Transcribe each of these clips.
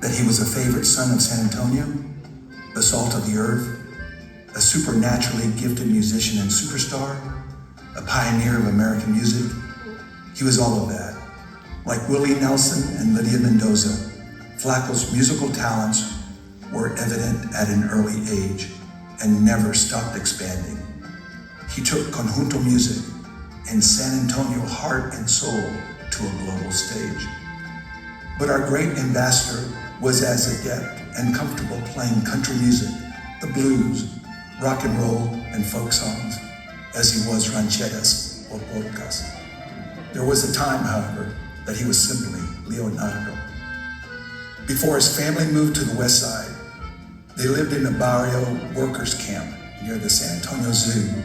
that he was a favorite son of San Antonio, the salt of the earth, a supernaturally gifted musician and superstar, a pioneer of American music. He was all of that. Like Willie Nelson and Lydia Mendoza, Flaco's musical talents were evident at an early age and never stopped expanding. He took conjunto music and San Antonio heart and soul to a global stage. But our great ambassador was as adept and comfortable playing country music, the blues, rock and roll, and folk songs as he was rancheras or polkas. There was a time, however, that he was simply Leonardo. Before his family moved to the west side, they lived in a barrio workers camp near the San Antonio Zoo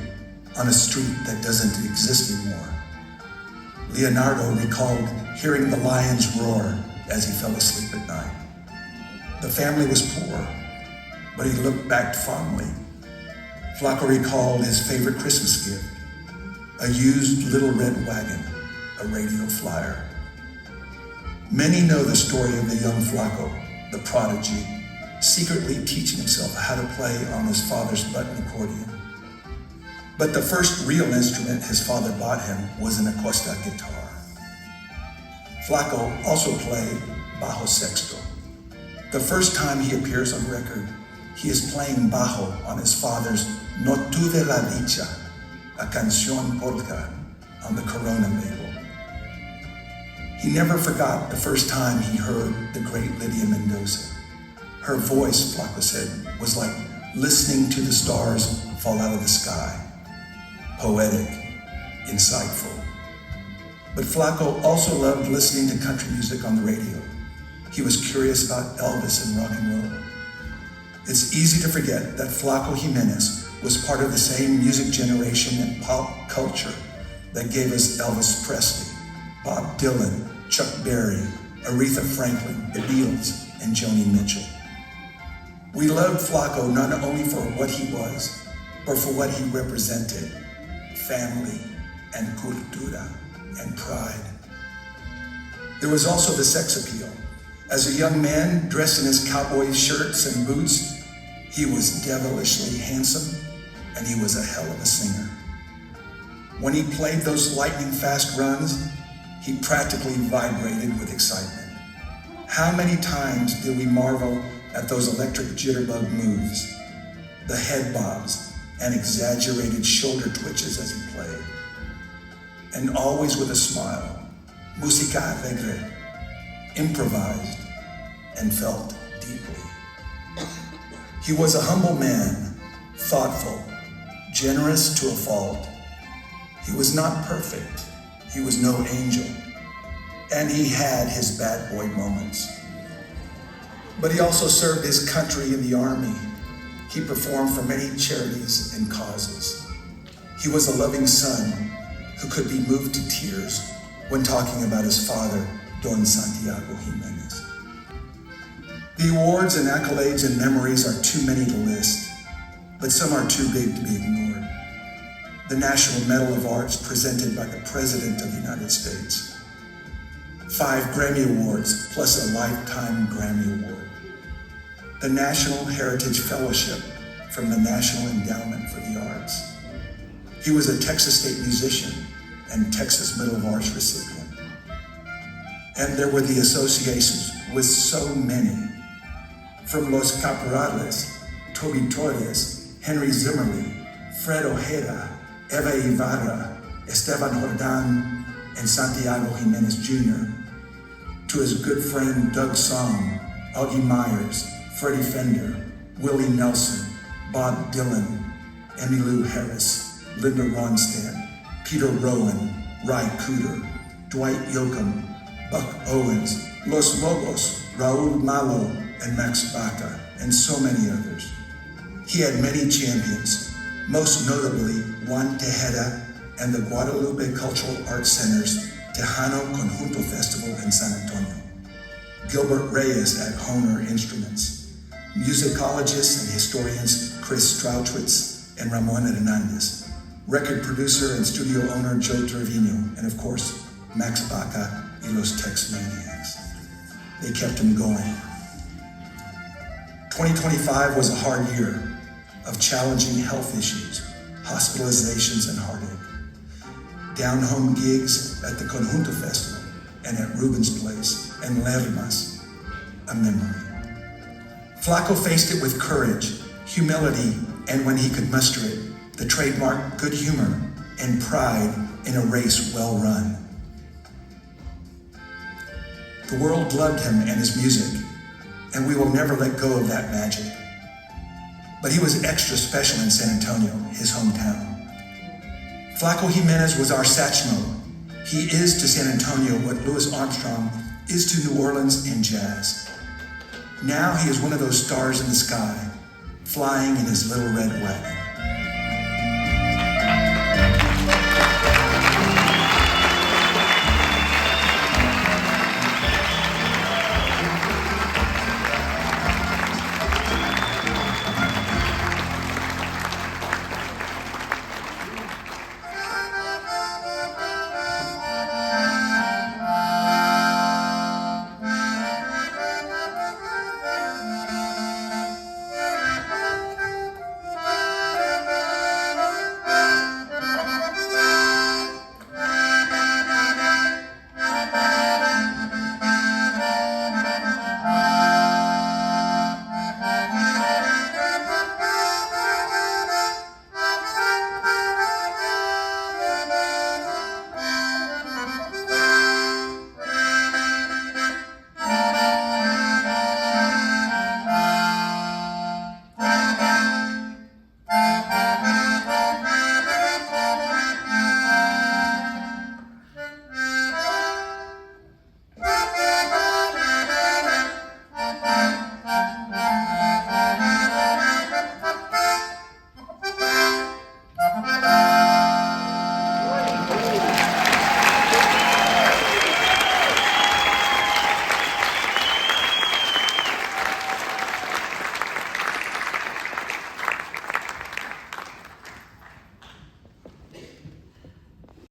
on a street that doesn't exist anymore. Leonardo recalled hearing the lions roar as he fell asleep at night. The family was poor, but he looked back fondly. Flaco recalled his favorite Christmas gift, a used little red wagon, a radio flyer. Many know the story of the young Flaco, the prodigy, secretly teaching himself how to play on his father's button accordion. But the first real instrument his father bought him was an acoustic guitar. Flaco also played bajo sexto. The first time he appears on record, he is playing bajo on his father's No Tuve la Dicha, a canción polka on the Corona label. He never forgot the first time he heard the great Lydia Mendoza. Her voice, Flaco said, was like listening to the stars fall out of the sky. Poetic, insightful. But Flaco also loved listening to country music on the radio. He was curious about Elvis and rock and roll. It's easy to forget that Flaco Jimenez was part of the same music generation and pop culture that gave us Elvis Presley, Bob Dylan, Chuck Berry, Aretha Franklin, the Beatles, and Joni Mitchell. We loved Flaco not only for what he was, but for what he represented, family and cultura and pride. There was also the sex appeal. As a young man dressed in his cowboy shirts and boots, he was devilishly handsome and he was a hell of a singer. When he played those lightning fast runs, he practically vibrated with excitement. How many times did we marvel at those electric jitterbug moves, the head bobs and exaggerated shoulder twitches as he played. And always with a smile, música alegre, improvised and felt deeply. He was a humble man, thoughtful, generous to a fault. He was not perfect. He was no angel. And he had his bad boy moments. But he also served his country in the army. He performed for many charities and causes. He was a loving son who could be moved to tears when talking about his father, Don Santiago Jimenez. The awards and accolades and memories are too many to list, but some are too big to be ignored. The National Medal of Arts presented by the President of the United States. 5 Grammy Awards plus a Lifetime Grammy Award. The National Heritage Fellowship from the National Endowment for the Arts. He was a Texas State musician and Texas Medal of Arts recipient. And there were the associations with so many. From Los Caporales, Toby Torres, Henry Zimmerly, Fred Ojeda, Eva Ibarra, Esteban Jordan, and Santiago Jimenez Jr., to his good friend Doug Song, Augie Myers, Freddie Fender, Willie Nelson, Bob Dylan, Emmylou Harris, Linda Ronstadt, Peter Rowan, Ry Cooder, Dwight Yoakam, Buck Owens, Los Lobos, Raul Malo, and Max Baca, and so many others. He had many champions, most notably Juan Tejeda and the Guadalupe Cultural Arts Center's Tejano Conjunto Festival in San Antonio. Gilbert Reyes at Honer Instruments, musicologists and historians Chris Strauchwitz and Ramon Hernandez, record producer and studio owner Joe Trevino, and of course, Max Baca y Los Tex Maniacs. They kept him going. 2025 was a hard year of challenging health issues, hospitalizations, and heartache. Down-home gigs at the Conjunto Festival and at Ruben's Place and Lermas, a memory. Flaco faced it with courage, humility, and when he could muster it, the trademark good humor and pride in a race well run. The world loved him and his music, and we will never let go of that magic. But he was extra special in San Antonio, his hometown. Flaco Jimenez was our Satchmo. He is to San Antonio what Louis Armstrong is to New Orleans and jazz. Now he is one of those stars in the sky, flying in his little red wagon.